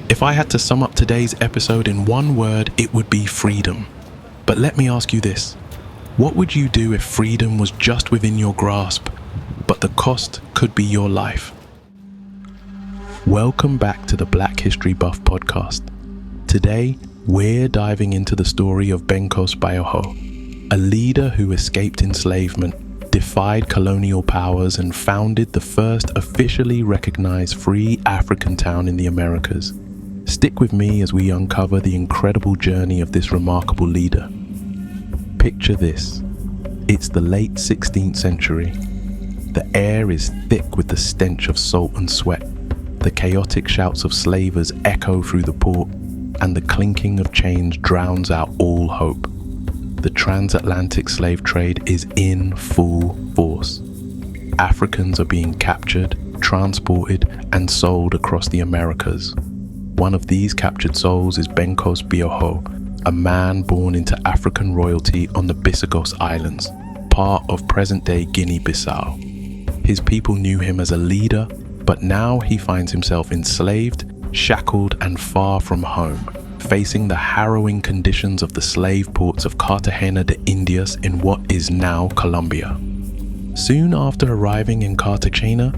If I had to sum up today's episode in one word, it would be freedom. But let me ask you this. What would you do if freedom was just within your grasp, but the cost could be your life? Welcome back to the Black History Buff podcast. Today, we're diving into the story of Benkos Bioho, a leader who escaped enslavement, defied colonial powers, and founded the first officially recognized free African town in the Americas. Stick with me as we uncover the incredible journey of this remarkable leader. Picture this. It's the late 16th century. The air is thick with the stench of salt and sweat. The chaotic shouts of slavers echo through the port, and the clinking of chains drowns out all hope. The transatlantic slave trade is in full force. Africans are being captured, transported, and sold across the Americas. One of these captured souls is Benkos Bioho, a man born into African royalty on the Bissagos Islands, part of present-day Guinea-Bissau. His people knew him as a leader, but now he finds himself enslaved, shackled, and far from home, facing the harrowing conditions of the slave ports of Cartagena de Indias in what is now Colombia. Soon after arriving in Cartagena,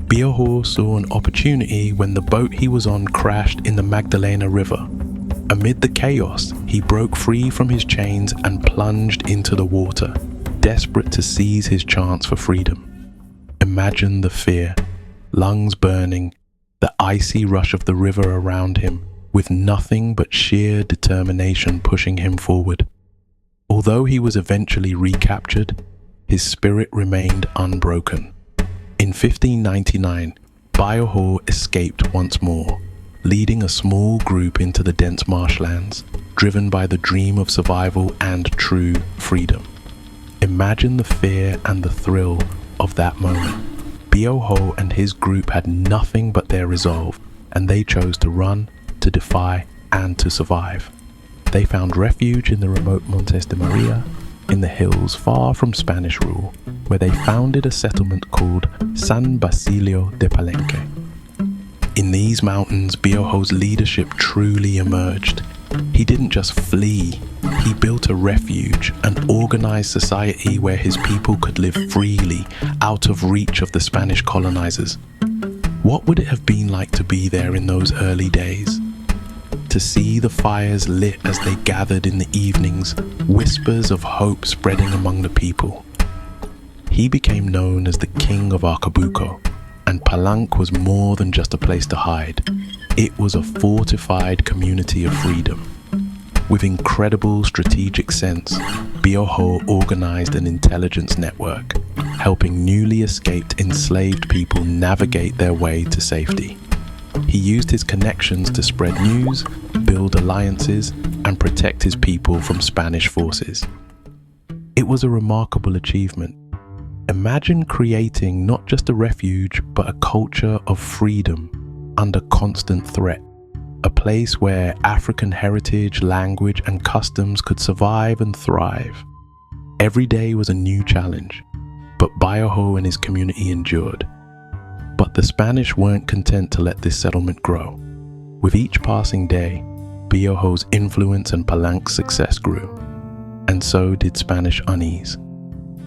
Bioho saw an opportunity when the boat he was on crashed in the Magdalena River. Amid the chaos, he broke free from his chains and plunged into the water, desperate to seize his chance for freedom. Imagine the fear, lungs burning, the icy rush of the river around him, with nothing but sheer determination pushing him forward. Although he was eventually recaptured, his spirit remained unbroken. In 1599, Bioho escaped once more, leading a small group into the dense marshlands, driven by the dream of survival and true freedom. Imagine the fear and the thrill of that moment. Bioho and his group had nothing but their resolve, and they chose to run, to defy, and to survive. They found refuge in the remote Montes de Maria, in the hills far from Spanish rule, where they founded a settlement called San Basilio de Palenque. In these mountains, Bioho's leadership truly emerged. He didn't just flee, he built a refuge, an organized society where his people could live freely, out of reach of the Spanish colonizers. What would it have been like to be there in those early days? To see the fires lit as they gathered in the evenings, whispers of hope spreading among the people. He became known as the King of Arcabuco, and Palenque was more than just a place to hide. It was a fortified community of freedom. With incredible strategic sense, Bioho organized an intelligence network, helping newly escaped enslaved people navigate their way to safety. He used his connections to spread news, build alliances, and protect his people from Spanish forces. It was a remarkable achievement. Imagine creating not just a refuge, but a culture of freedom under constant threat. A place where African heritage, language, and customs could survive and thrive. Every day was a new challenge, but Bioho and his community endured. But the Spanish weren't content to let this settlement grow. With each passing day, Bioho's influence and Palenque's success grew, and so did Spanish unease.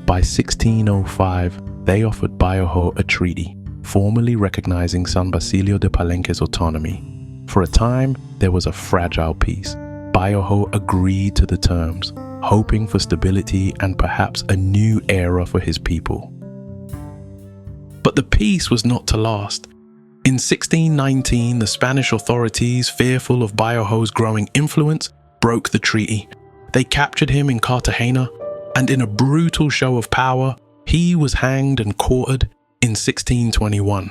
By 1605, they offered Bioho a treaty, formally recognizing San Basilio de Palenque's autonomy. For a time, there was a fragile peace. Bioho agreed to the terms, hoping for stability and perhaps a new era for his people. But the peace was not to last. In 1619, the Spanish authorities, fearful of Bioho's growing influence, broke the treaty. They captured him in Cartagena, and in a brutal show of power, he was hanged and quartered in 1621.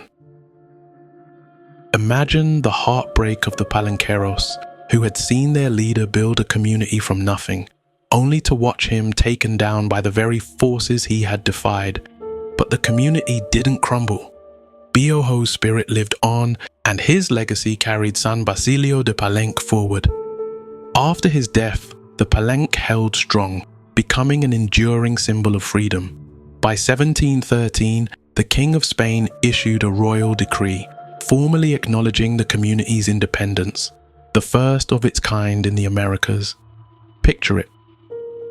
Imagine the heartbreak of the Palenqueros, who had seen their leader build a community from nothing, only to watch him taken down by the very forces he had defied. But the community didn't crumble. Bioho's spirit lived on, and his legacy carried San Basilio de Palenque forward. After his death, the Palenque held strong, becoming an enduring symbol of freedom. By 1713, the King of Spain issued a royal decree, formally acknowledging the community's independence, the first of its kind in the Americas. Picture it,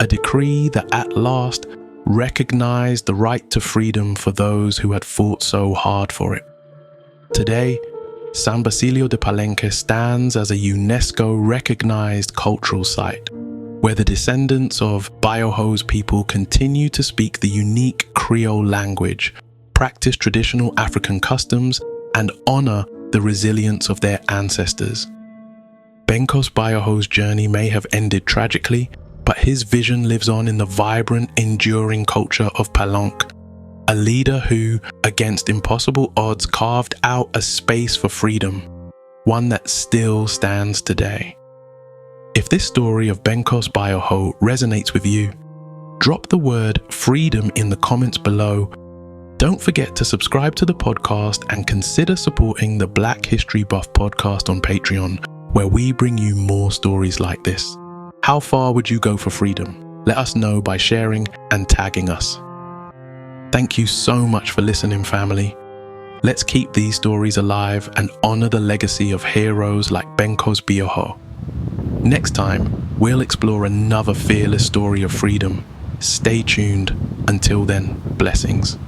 a decree that at last recognized the right to freedom for those who had fought so hard for it. Today, San Basilio de Palenque stands as a UNESCO-recognized cultural site, where the descendants of Bioho's people continue to speak the unique Creole language, practice traditional African customs, and honor the resilience of their ancestors. Benkos Bioho's journey may have ended tragically, but his vision lives on in the vibrant, enduring culture of Palenque, a leader who, against impossible odds, carved out a space for freedom, one that still stands today. If this story of Benkos Bioho resonates with you, drop the word freedom in the comments below. Don't forget to subscribe to the podcast and consider supporting the Black History Buff podcast on Patreon, where we bring you more stories like this. How far would you go for freedom? Let us know by sharing and tagging us. Thank you so much for listening, family. Let's keep these stories alive and honor the legacy of heroes like Benkos Bioho. Next time, we'll explore another fearless story of freedom. Stay tuned. Until then, blessings.